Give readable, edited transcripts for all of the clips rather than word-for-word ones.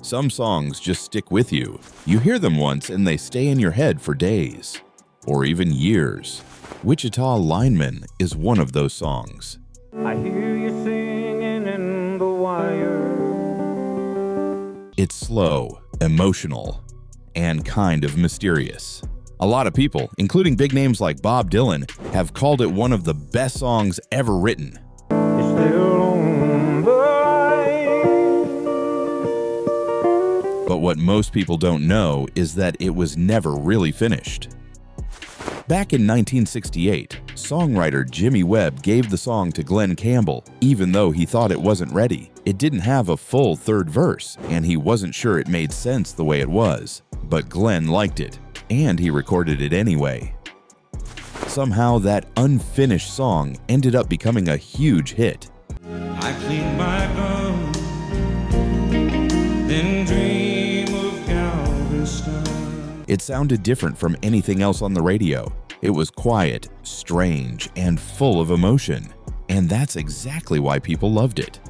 Some songs just stick with you. You hear them once and they stay in your head for days, or even years. Wichita Lineman is one of those songs. I hear you singing in the wire. It's slow, emotional, and kind of mysterious. A lot of people, including big names like Bob Dylan, have called it one of the best songs ever written. It's still on the line. But what most people don't know is that it was never really finished. Back in 1968, songwriter Jimmy Webb gave the song to Glen Campbell, even though he thought it wasn't ready. It didn't have a full third verse, and he wasn't sure it made sense the way it was. But Glen liked it, and he recorded it anyway. Somehow, that unfinished song ended up becoming a huge hit. I clean my bones, then dream of Galveston. It sounded different from anything else on the radio. It was quiet, strange, and full of emotion. And that's exactly why people loved it.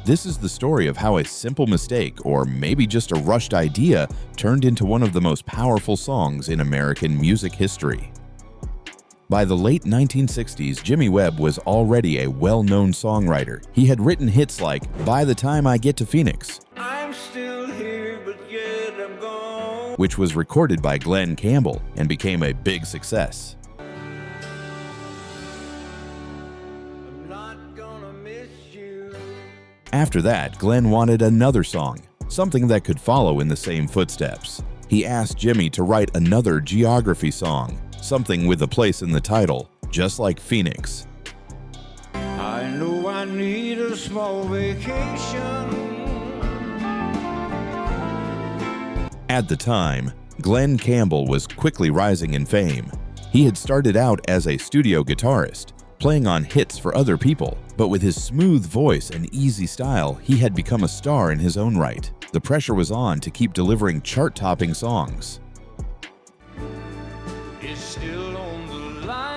This is the story of how a simple mistake, or maybe just a rushed idea, turned into one of the most powerful songs in American music history. By the late 1960s, Jimmy Webb was already a well-known songwriter. He had written hits like "By the Time I Get to Phoenix," I'm still here, but yet I'm gone. which was recorded by Glen Campbell and became a big success. I'm not gonna miss you. After that, Glen wanted another song, something that could follow in the same footsteps. He asked Jimmy to write another geography song, something with a place in the title, just like Phoenix. I know I need a small vacation. At the time, Glen Campbell was quickly rising in fame. He had started out as a studio guitarist, playing on hits for other people, but with his smooth voice and easy style, he had become a star in his own right. The pressure was on to keep delivering chart-topping songs. It's still on the line.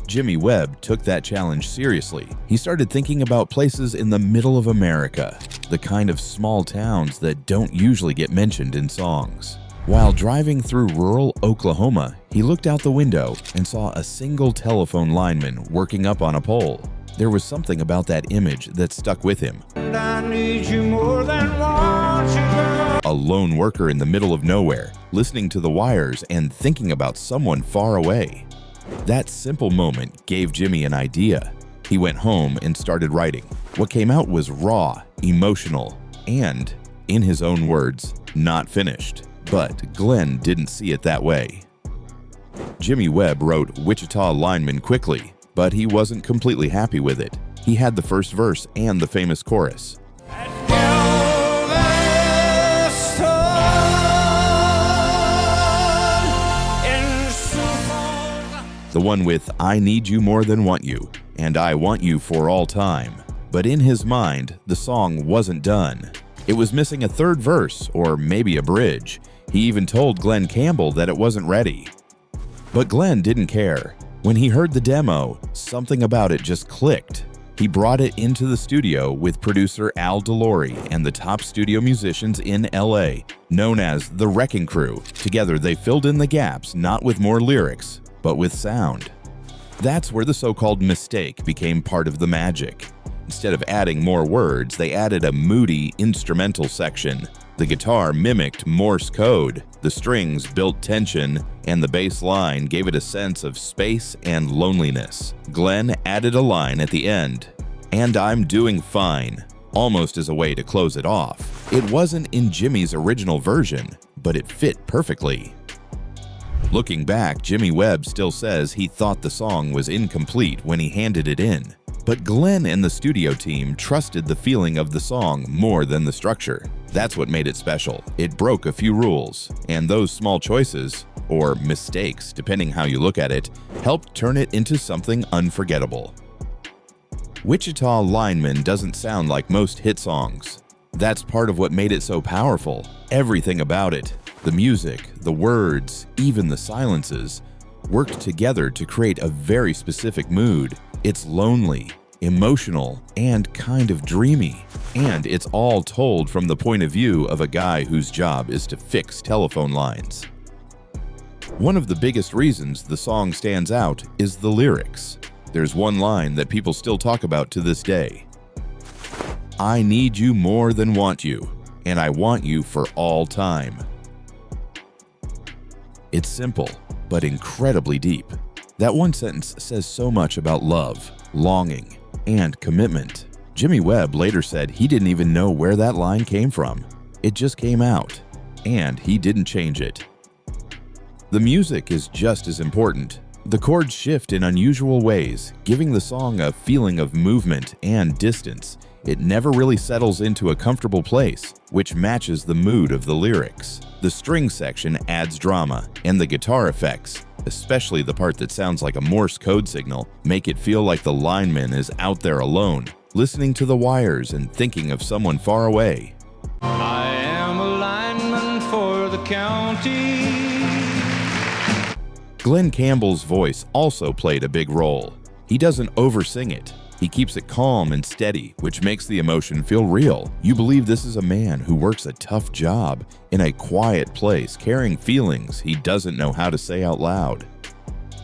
Jimmy Webb took that challenge seriously. He started thinking about places in the middle of America, the kind of small towns that don't usually get mentioned in songs. While driving through rural Oklahoma, he looked out the window and saw a single telephone lineman working up on a pole. There was something about that image that stuck with him. And I need you more than want you, girl. A lone worker in the middle of nowhere, listening to the wires and thinking about someone far away. That simple moment gave Jimmy an idea. He went home and started writing. What came out was raw, emotional, and, in his own words, not finished. But Glen didn't see it that way. Jimmy Webb wrote Wichita Lineman quickly, but he wasn't completely happy with it. He had the first verse and the famous chorus. The one with "I need you more than want you," and "I want you for all time." But in his mind, the song wasn't done. It was missing a third verse, or maybe a bridge. He even told Glen Campbell that it wasn't ready. But Glen didn't care. When he heard the demo, something about it just clicked. He brought it into the studio with producer Al DeLory and the top studio musicians in LA, known as the Wrecking Crew. Together they filled in the gaps, not with more lyrics, but with sound. That's where the so-called mistake became part of the magic. Instead of adding more words, they added a moody instrumental section. The guitar mimicked Morse code, the strings built tension, and the bass line gave it a sense of space and loneliness. Glen added a line at the end, "And I'm doing fine," almost as a way to close it off. It wasn't in Jimmy's original version, but it fit perfectly. Looking back, Jimmy Webb still says he thought the song was incomplete when he handed it in. But Glen and the studio team trusted the feeling of the song more than the structure. That's what made it special. It broke a few rules, and those small choices, or mistakes depending how you look at it, helped turn it into something unforgettable. Wichita Lineman doesn't sound like most hit songs. That's part of what made it so powerful. Everything about it, the music, the words, even the silences, worked together to create a very specific mood. It's lonely, emotional, and kind of dreamy. And it's all told from the point of view of a guy whose job is to fix telephone lines. One of the biggest reasons the song stands out is the lyrics. There's one line that people still talk about to this day. I need you more than want you, and I want you for all time. It's simple, but incredibly deep. That one sentence says so much about love, longing, and commitment. Jimmy Webb later said he didn't even know where that line came from. It just came out, and he didn't change it. The music is just as important. The chords shift in unusual ways, giving the song a feeling of movement and distance. It never really settles into a comfortable place, which matches the mood of the lyrics. The string section adds drama, and the guitar effects, especially the part that sounds like a Morse code signal, make it feel like the lineman is out there alone, listening to the wires and thinking of someone far away. I am a lineman for the county. Glen Campbell's voice also played a big role. He doesn't oversing it. He keeps it calm and steady, which makes the emotion feel real. You believe this is a man who works a tough job in a quiet place, carrying feelings he doesn't know how to say out loud.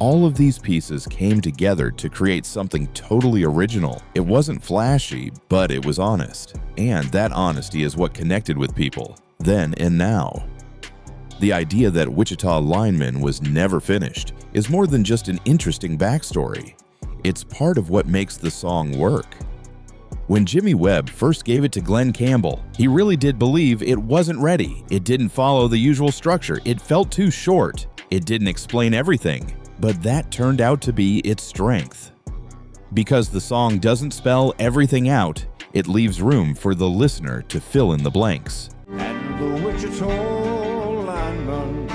All of these pieces came together to create something totally original. It wasn't flashy, but it was honest. And that honesty is what connected with people, then and now. The idea that Wichita Lineman was never finished is more than just an interesting backstory. It's part of what makes the song work. When Jimmy Webb first gave it to Glen Campbell, he really did believe it wasn't ready. It didn't follow the usual structure. It felt too short. It didn't explain everything. But that turned out to be its strength. Because the song doesn't spell everything out, it leaves room for the listener to fill in the blanks. And the Wichita Lineman.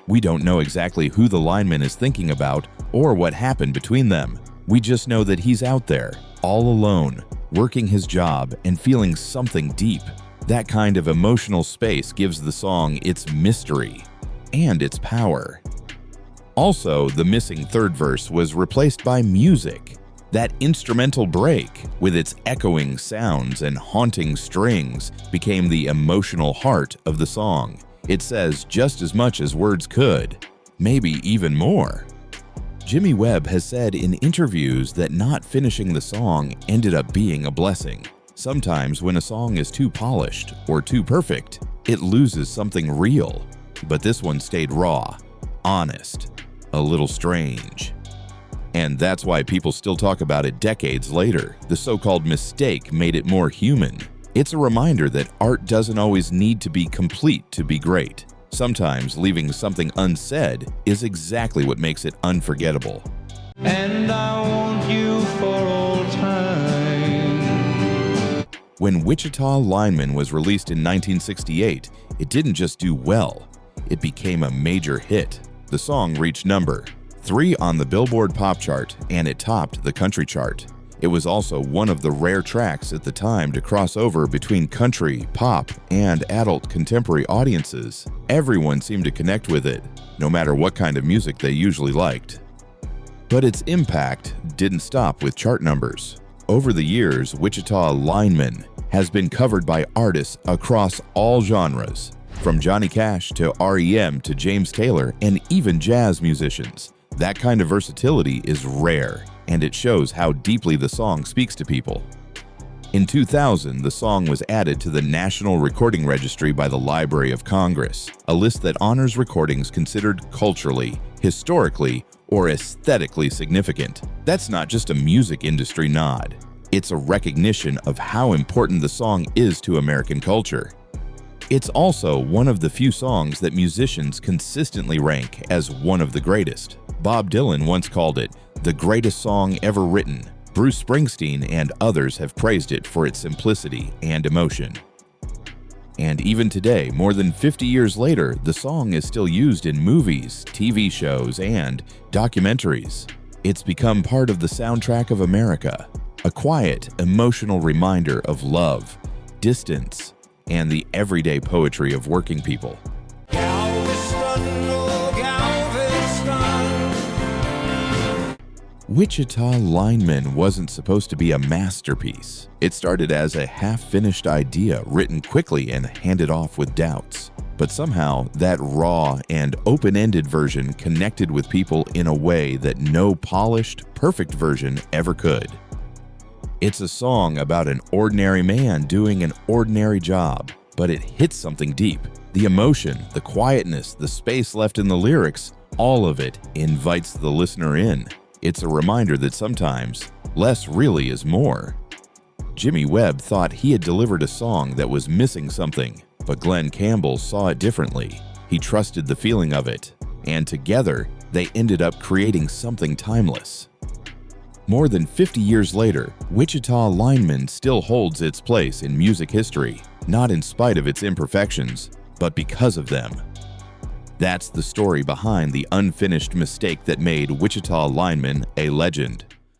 We don't know exactly who the lineman is thinking about or what happened between them. We just know that he's out there, all alone, working his job and feeling something deep. That kind of emotional space gives the song its mystery and its power. Also, the missing third verse was replaced by music. That instrumental break, with its echoing sounds and haunting strings, became the emotional heart of the song. It says just as much as words could, maybe even more. Jimmy Webb has said in interviews that not finishing the song ended up being a blessing. Sometimes when a song is too polished or too perfect, it loses something real. But this one stayed raw, honest, a little strange. And that's why people still talk about it decades later. The so-called mistake made it more human. It's a reminder that art doesn't always need to be complete to be great. Sometimes leaving something unsaid is exactly what makes it unforgettable. And I want you for all time. When Wichita Lineman was released in 1968, it didn't just do well, it became a major hit. The song reached number 3 on the Billboard Pop chart, and it topped the country chart. It was also one of the rare tracks at the time to cross over between country, pop, and adult contemporary audiences. Everyone seemed to connect with it, no matter what kind of music they usually liked. But its impact didn't stop with chart numbers. Over the years, Wichita Lineman has been covered by artists across all genres, from Johnny Cash to REM to James Taylor and even jazz musicians. That kind of versatility is rare, and it shows how deeply the song speaks to people. In 2000, the song was added to the National Recording Registry by the Library of Congress, a list that honors recordings considered culturally, historically, or aesthetically significant. That's not just a music industry nod. It's a recognition of how important the song is to American culture. It's also one of the few songs that musicians consistently rank as one of the greatest. Bob Dylan once called it the greatest song ever written. Bruce Springsteen and others have praised it for its simplicity and emotion. And even today, more than 50 years later, the song is still used in movies, TV shows, and documentaries. It's become part of the soundtrack of America, a quiet, emotional reminder of love, distance, and the everyday poetry of working people. Galveston, oh Galveston, Wichita Lineman wasn't supposed to be a masterpiece. It started as a half-finished idea written quickly and handed off with doubts. But somehow, that raw and open-ended version connected with people in a way that no polished, perfect version ever could. It's a song about an ordinary man doing an ordinary job, but it hits something deep. The emotion, the quietness, the space left in the lyrics, all of it invites the listener in. It's a reminder that sometimes, less really is more. Jimmy Webb thought he had delivered a song that was missing something, but Glen Campbell saw it differently. He trusted the feeling of it, and together, they ended up creating something timeless. More than 50 years later, Wichita Lineman still holds its place in music history, not in spite of its imperfections, but because of them. That's the story behind the unfinished mistake that made Wichita Lineman a legend.